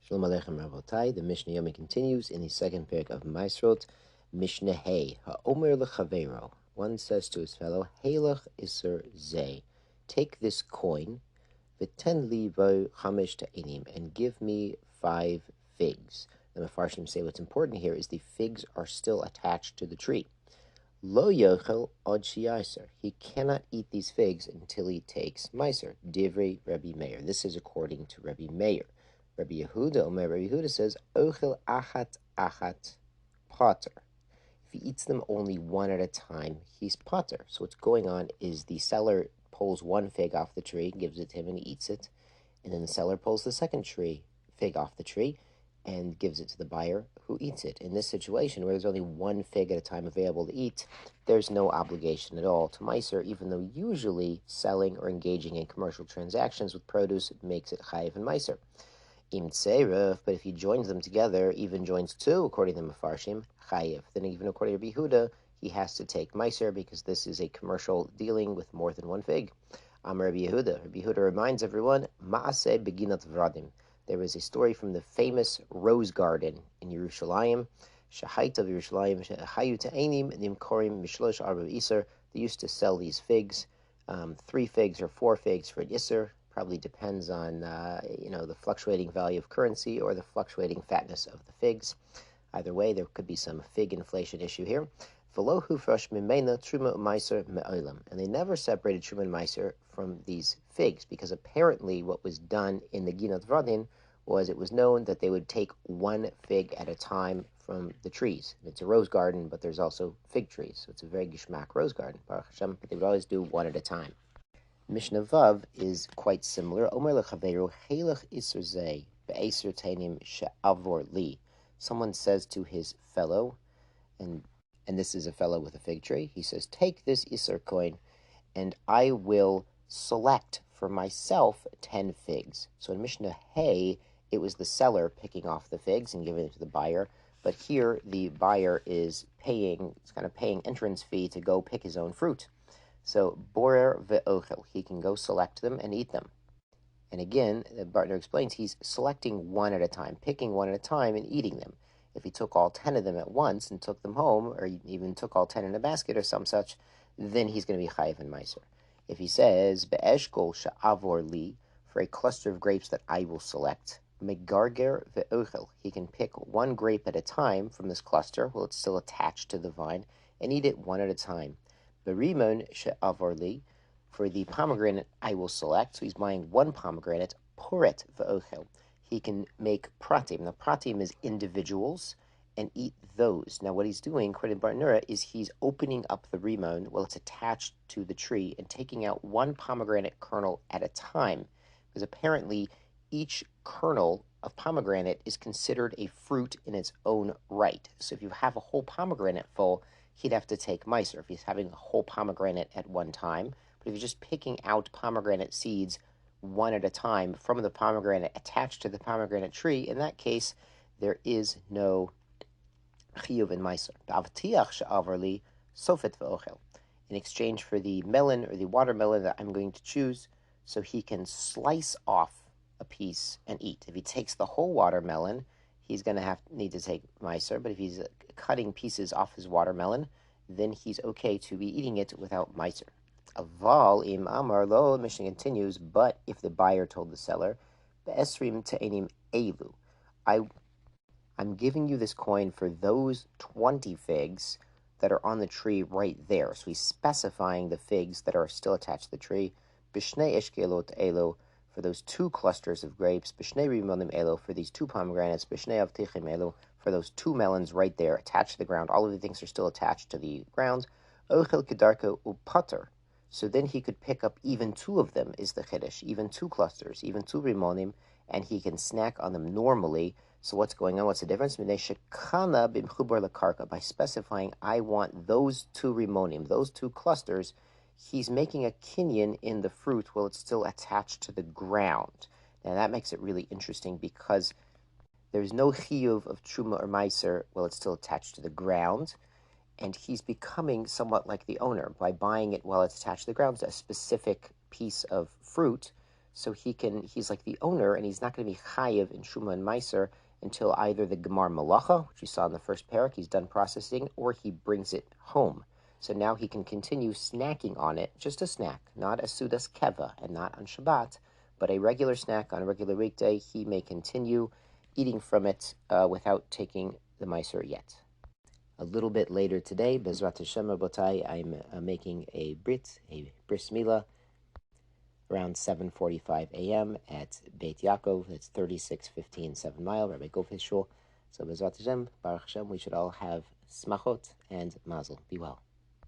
Shalom Aleichem Rabotai. The Mishnah Yomi continues in the second parak of Maasrot. Mishnah Hey. Ha'omer lechavero. One says to his fellow, Heilach iser zeh. Take this coin, v'ten li vo chamesh ta'enim, and give me 5 figs. The Mefarshim say what's important here is the figs are still attached to the tree. Lo yochel od shiyaser. He cannot eat these figs until he takes meiser. Divrei Rabbi Meir. This is according to Rabbi Meir. Rabbi Yehuda says, Ochel achat potter. If he eats them only one at a time, he's potter. So what's going on is the seller pulls one fig off the tree, gives it to him, and he eats it. And then the seller pulls the second fig off the tree and gives it to the buyer who eats it. In this situation, where there's only one fig at a time available to eat, there's no obligation at all to meiser, even though usually selling or engaging in commercial transactions with produce makes it chayiv and meiser. But if he joins them together, even joins two, according to the Mefarshim, chayiv. Then even according to Rabbi Yehuda, he has to take meiser because this is a commercial dealing with more than one fig. Rabbi Yehuda. Rabbi Yehuda reminds everyone, Maaseh beginat vradim. There is a story from the famous rose garden in Yerushalayim. Shahait of Yerushalayim, Shahayu ta'enim, nimkorim mishlosh arba iser. They used to sell these figs, 3 figs or 4 figs for an iser. Probably depends on the fluctuating value of currency or the fluctuating fatness of the figs. Either way, there could be some fig inflation issue here. And they never separated truma and meiser from these figs because apparently what was done in the ginat vradin was it was known that they would take one fig at a time from the trees. It's a rose garden, but there's also fig trees, so it's a very gishmak rose garden, Baruch Hashem, but they would always do one at a time. Mishnah Vav is quite similar. Omer lechaveru heilach iser zeh be'eser tainim she'avor li. Someone says to his fellow, and this is a fellow with a fig tree, he says, take this iser coin, and I will select for myself 10 figs. So in Mishnah Hey, it was the seller picking off the figs and giving it to the buyer, but here the buyer is paying entrance fee to go pick his own fruit. So, borer ve'ochel, he can go select them and eat them. And again, Bartner explains, he's selecting one at a time, picking one at a time and eating them. If he took all 10 of them at once and took them home, or even took all 10 in a basket or some such, then he's going to be chayiv and meiser. If he says, be'eshkol sha'avor li, for a cluster of grapes that I will select, megarger ve'ochel, he can pick one grape at a time from this cluster, while it's still attached to the vine, and eat it one at a time. Berimon she'avor li, for the pomegranate I will select, so he's buying one pomegranate, poret ve'ochel. He can make pratim. Now, pratim is individuals, and eat those. Now, what he's doing, according to Bartnura, is he's opening up the rimon while it's attached to the tree and taking out one pomegranate kernel at a time, because apparently each kernel of pomegranate is considered a fruit in its own right. So if you have a whole pomegranate full, he'd have to take meiser if he's having a whole pomegranate at one time. But if you're just picking out pomegranate seeds one at a time from the pomegranate attached to the pomegranate tree, in that case, there is no chiyuv and meiser. B'avtiach she'avar li sofet ve'ochel. In exchange for the melon or the watermelon that I'm going to choose, so he can slice off a piece and eat. If he takes the whole watermelon, he's going to need to take meiser, but if he's cutting pieces off his watermelon, then he's okay to be eating it without meiser. Aval im amar lo, the Mishnah continues, but if the buyer told the seller, be'esrim te'enim elu, I'm giving you this coin for those 20 figs that are on the tree right there. So he's specifying the figs that are still attached to the tree. Bishnei eshkelot elo, for those 2 clusters of grapes, Bishnei rimonim elo, for these 2 pomegranates, Bishnei avtichim elo, for those 2 melons right there attached to the ground. All of the things are still attached to the ground. Ochel kedarko upater. So then he could pick up even 2 of them, is the chiddush, even 2 clusters, even 2 rimonim, and he can snack on them normally. So what's going on? What's the difference? By specifying I want those 2 rimonim, those 2 clusters, he's making a kinyan in the fruit while it's still attached to the ground. Now that makes it really interesting because there's no chiyuv of truma or meiser while it's still attached to the ground, and he's becoming somewhat like the owner by buying it while it's attached to the ground, a specific piece of fruit. so he's like the owner, and he's not going to be chayiv in Truma and Meiser until either the Gemar Malacha, which we saw in the first parak, he's done processing, or he brings it home. So now he can continue snacking on it, just a snack, not a Sudas Keva, and not on Shabbat, but a regular snack on a regular weekday. He may continue eating from it without taking the Meiser yet. A little bit later today, Bezrat Hashem Rabotai, I'm making a bris milah, around 7:45 a.m. at Beit Yaakov. It's 3615 7 Mile, Rabbi Gofis Shul. So Bezrat Hashem, Baruch Hashem, we should all have smachot and mazel. Be well.